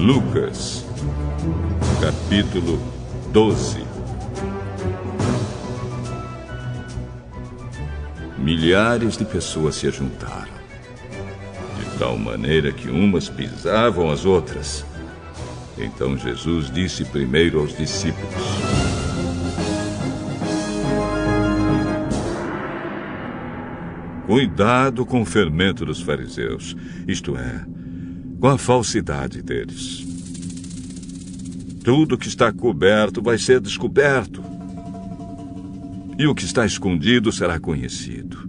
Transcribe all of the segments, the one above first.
Lucas, capítulo 12. Milhares de pessoas se juntaram, de tal maneira que umas pisavam as outras. Então Jesus disse primeiro aos discípulos: cuidado com o fermento dos fariseus, isto é, com a falsidade deles. Tudo que está coberto vai ser descoberto, e o que está escondido será conhecido.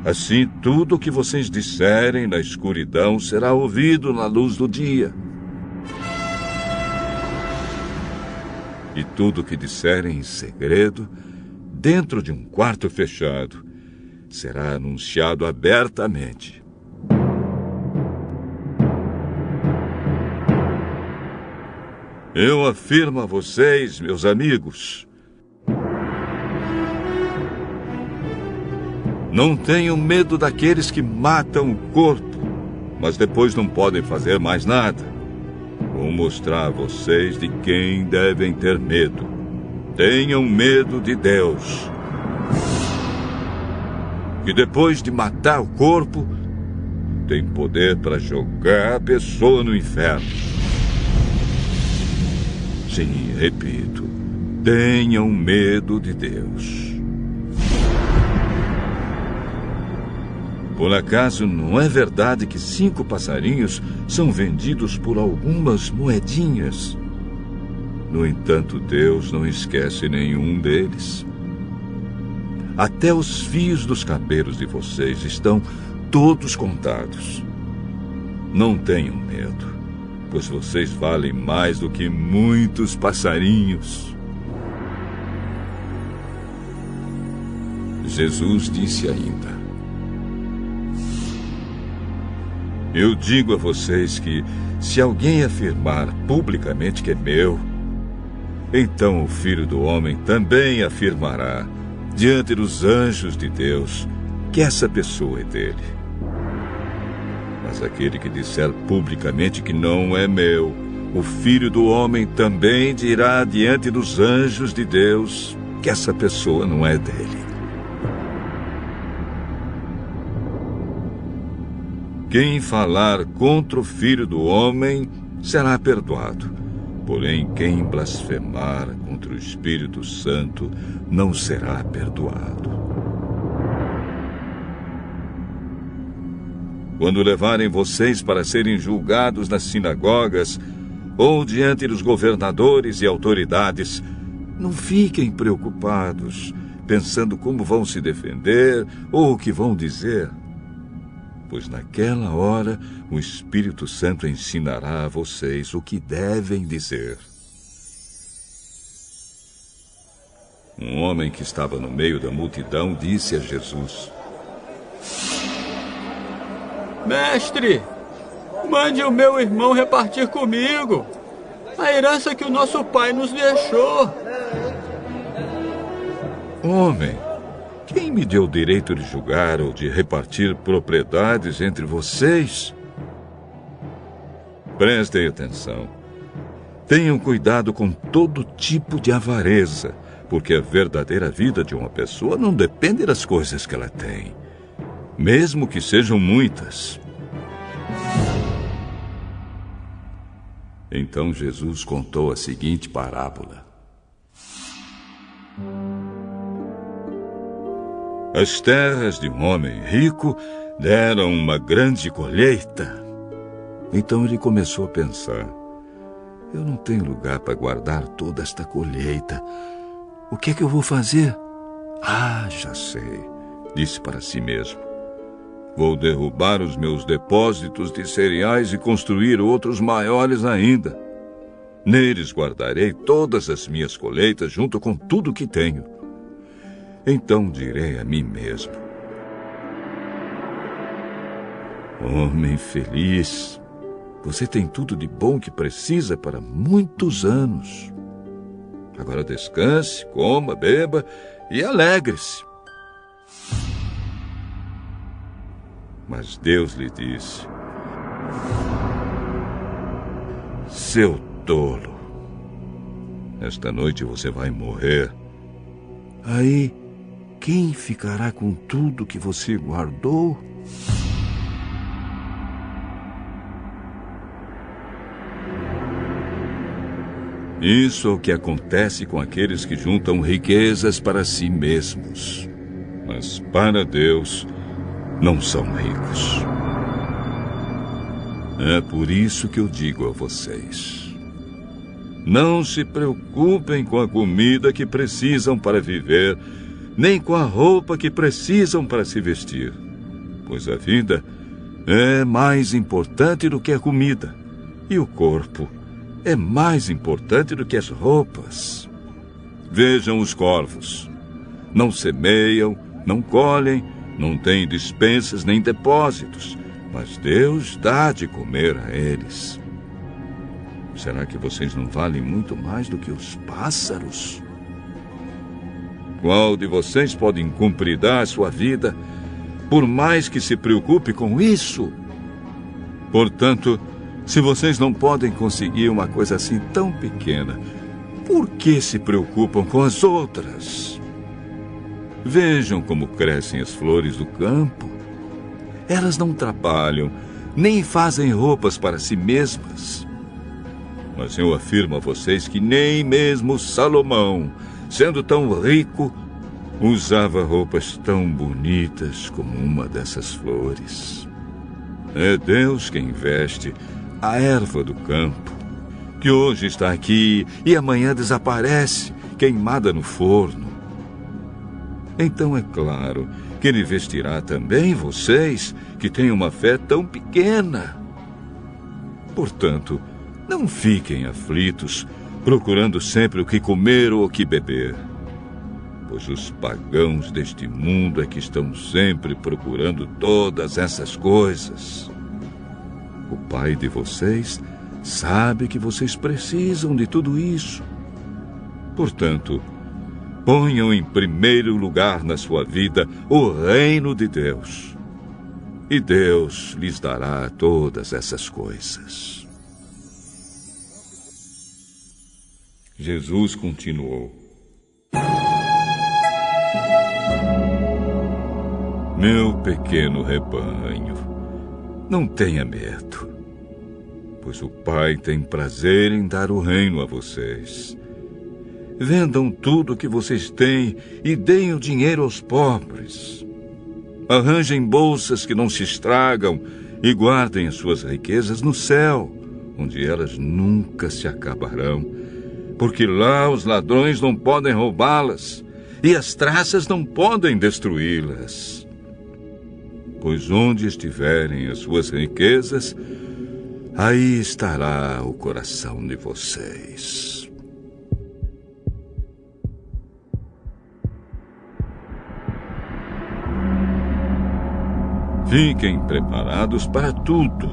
Assim, tudo o que vocês disserem na escuridão será ouvido na luz do dia. E tudo o que disserem em segredo, dentro de um quarto fechado, será anunciado abertamente. Eu afirmo a vocês, meus amigos, não tenham medo daqueles que matam o corpo, mas depois não podem fazer mais nada. Vou mostrar a vocês de quem devem ter medo. Tenham medo de Deus, que depois de matar o corpo, tem poder para jogar a pessoa no inferno. Sim, repito, tenham medo de Deus. Por acaso não é verdade que 5 passarinhos são vendidos por algumas moedinhas? No entanto, Deus não esquece nenhum deles. Até os fios dos cabelos de vocês estão todos contados. Não tenham medo, pois vocês valem mais do que muitos passarinhos. Jesus disse ainda: eu digo a vocês que, se alguém afirmar publicamente que é meu, então o Filho do Homem também afirmará diante dos anjos de Deus que essa pessoa é dele. Mas aquele que disser publicamente que não é meu, o Filho do Homem também dirá diante dos anjos de Deus que essa pessoa não é dele. Quem falar contra o Filho do Homem será perdoado. Porém, quem blasfemar contra o Espírito Santo não será perdoado. Quando levarem vocês para serem julgados nas sinagogas ou diante dos governadores e autoridades, não fiquem preocupados, pensando como vão se defender ou o que vão dizer. Pois naquela hora o Espírito Santo ensinará a vocês o que devem dizer. Um homem que estava no meio da multidão disse a Jesus: Mestre, mande o meu irmão repartir comigo a herança que o nosso pai nos deixou. Homem, quem me deu o direito de julgar ou de repartir propriedades entre vocês? Prestem atenção. Tenham cuidado com todo tipo de avareza, porque a verdadeira vida de uma pessoa não depende das coisas que ela tem, mesmo que sejam muitas. Então Jesus contou a seguinte parábola: as terras de um homem rico deram uma grande colheita. Então ele começou a pensar: eu não tenho lugar para guardar toda esta colheita. O que é que eu vou fazer? Ah, já sei, disse para si mesmo. Vou derrubar os meus depósitos de cereais e construir outros maiores ainda. Neles guardarei todas as minhas colheitas junto com tudo que tenho. Então direi a mim mesmo: homem feliz, você tem tudo de bom que precisa para muitos anos. Agora descanse, coma, beba e alegre-se. Mas Deus lhe disse: Seu tolo. Esta noite você vai morrer. Aí, quem ficará com tudo que você guardou? Isso é o que acontece com aqueles que juntam riquezas para si mesmos. Mas para Deus, não são ricos. É por isso que eu digo a vocês: não se preocupem com a comida que precisam para viver, nem com a roupa que precisam para se vestir. Pois a vida é mais importante do que a comida, e o corpo é mais importante do que as roupas. Vejam os corvos. Não semeiam, não colhem, não têm despensas nem depósitos, mas Deus dá de comer a eles. Será que vocês não valem muito mais do que os pássaros? Qual de vocês pode cumpridar a sua vida, por mais que se preocupe com isso? Portanto, se vocês não podem conseguir uma coisa assim tão pequena, por que se preocupam com as outras? Vejam como crescem as flores do campo. Elas não trabalham, nem fazem roupas para si mesmas. Mas eu afirmo a vocês que nem mesmo Salomão, sendo tão rico, usava roupas tão bonitas como uma dessas flores. É Deus quem veste a erva do campo, que hoje está aqui e amanhã desaparece, queimada no forno. Então é claro que Ele vestirá também vocês, que têm uma fé tão pequena. Portanto, não fiquem aflitos, procurando sempre o que comer ou o que beber, pois os pagãos deste mundo é que estão sempre procurando todas essas coisas. O Pai de vocês sabe que vocês precisam de tudo isso. Portanto, ponham em primeiro lugar na sua vida o reino de Deus, e Deus lhes dará todas essas coisas. Jesus continuou: meu pequeno rebanho, não tenha medo, pois o Pai tem prazer em dar o reino a vocês. Vendam tudo o que vocês têm e deem o dinheiro aos pobres. Arranjem bolsas que não se estragam e guardem as suas riquezas no céu, onde elas nunca se acabarão, porque lá os ladrões não podem roubá-las e as traças não podem destruí-las. Pois onde estiverem as suas riquezas, aí estará o coração de vocês. Fiquem preparados para tudo.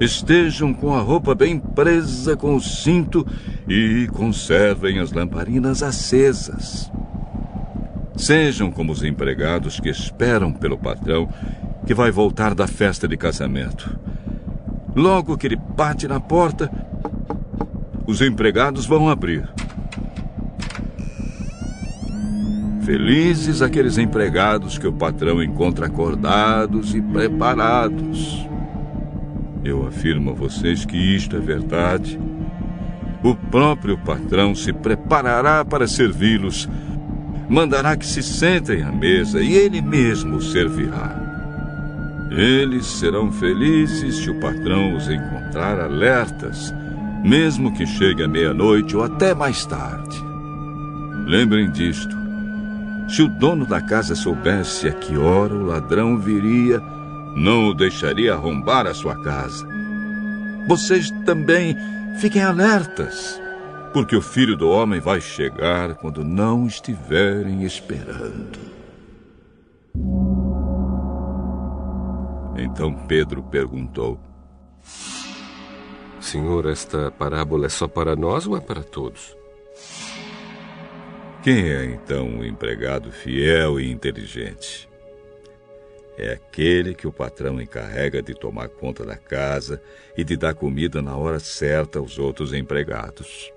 Estejam com a roupa bem presa com o cinto e conservem as lamparinas acesas. Sejam como os empregados que esperam pelo patrão que vai voltar da festa de casamento. Logo que ele bate na porta, os empregados vão abrir. Felizes aqueles empregados que o patrão encontra acordados e preparados. Eu afirmo a vocês que isto é verdade. O próprio patrão se preparará para servi-los, mandará que se sentem à mesa e ele mesmo os servirá. Eles serão felizes se o patrão os encontrar alertas, mesmo que chegue à meia-noite ou até mais tarde. Lembrem disto. Se o dono da casa soubesse a que hora o ladrão viria, não o deixaria arrombar a sua casa. Vocês também fiquem alertas, porque o Filho do Homem vai chegar quando não estiverem esperando. Então Pedro perguntou: Senhor, esta parábola é só para nós ou é para todos? Quem é então o empregado fiel e inteligente? é aquele que o patrão encarrega de tomar conta da casa e de dar comida na hora certa aos outros empregados.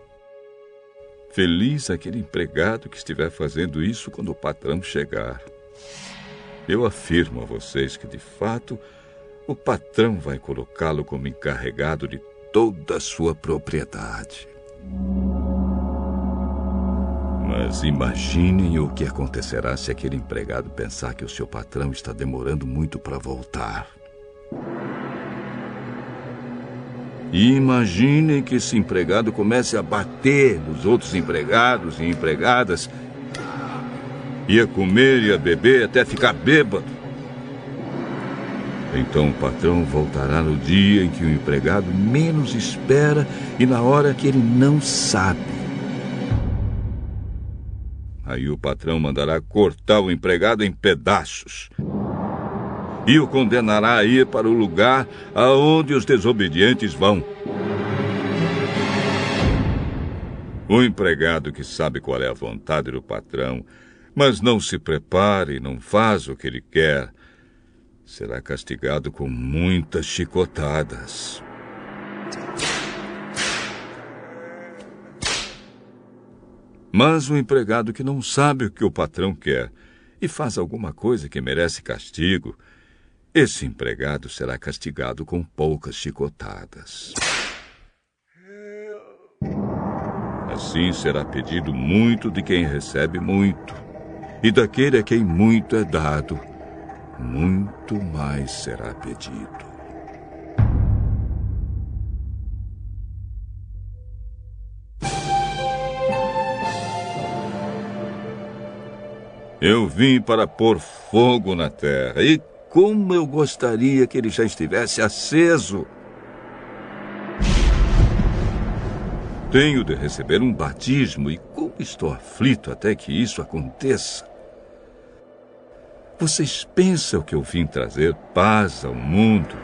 Feliz aquele empregado que estiver fazendo isso quando o patrão chegar. Eu afirmo a vocês que, de fato, o patrão vai colocá-lo como encarregado de toda a sua propriedade. Mas imaginem o que acontecerá se aquele empregado pensar que o seu patrão está demorando muito para voltar. E imaginem que esse empregado comece a bater nos outros empregados e empregadas, e a comer e a beber até ficar bêbado. Então o patrão voltará no dia em que o empregado menos espera e na hora que ele não sabe. Aí o patrão mandará cortar o empregado em pedaços e o condenará a ir para o lugar aonde os desobedientes vão. O empregado que sabe qual é a vontade do patrão, mas não se prepara e não faz o que ele quer, será castigado com muitas chicotadas. Mas o empregado que não sabe o que o patrão quer e faz alguma coisa que merece castigo, esse empregado será castigado com poucas chicotadas. Assim será pedido muito de quem recebe muito, e daquele a quem muito é dado, muito mais será pedido. Eu vim para pôr fogo na terra, e como eu gostaria que ele já estivesse aceso. Tenho de receber um batismo, e como estou aflito até que isso aconteça. Vocês pensam que eu vim trazer paz ao mundo?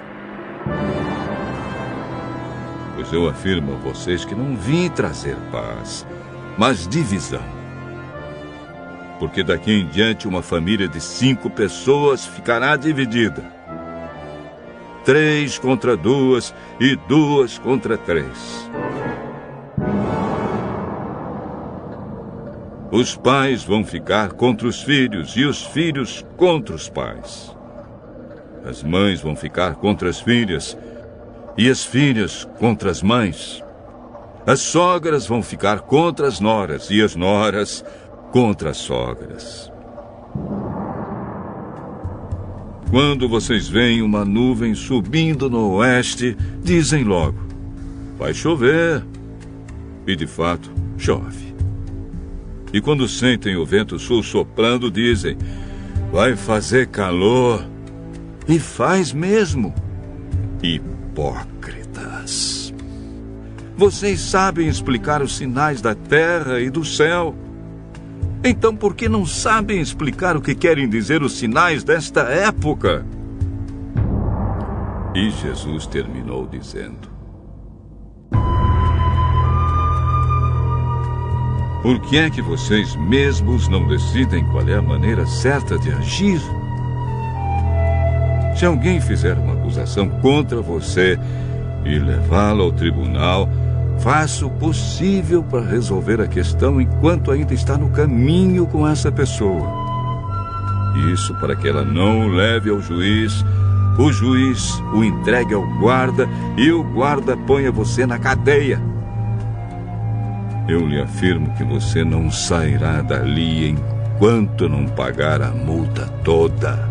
Pois eu afirmo a vocês que não vim trazer paz, mas divisão. Porque daqui em diante uma família de 5 pessoas ficará dividida. 3 contra 2 e 2 contra 3. Os pais vão ficar contra os filhos e os filhos contra os pais. As mães vão ficar contra as filhas e as filhas contra as mães. As sogras vão ficar contra as noras e as noras contra as sogras. Quando vocês veem uma nuvem subindo no oeste, dizem logo: vai chover. E de fato, chove. E quando sentem o vento sul soprando, dizem: vai fazer calor. E faz mesmo. Hipócritas. Vocês sabem explicar os sinais da terra e do céu. Então, por que não sabem explicar o que querem dizer os sinais desta época? E Jesus terminou dizendo: por que é que vocês mesmos não decidem qual é a maneira certa de agir? Se alguém fizer uma acusação contra você e levá-la ao tribunal, faça o possível para resolver a questão enquanto ainda está no caminho com essa pessoa. Isso para que ela não o leve ao juiz, o juiz o entregue ao guarda e o guarda ponha você na cadeia. Eu lhe afirmo que você não sairá dali enquanto não pagar a multa toda.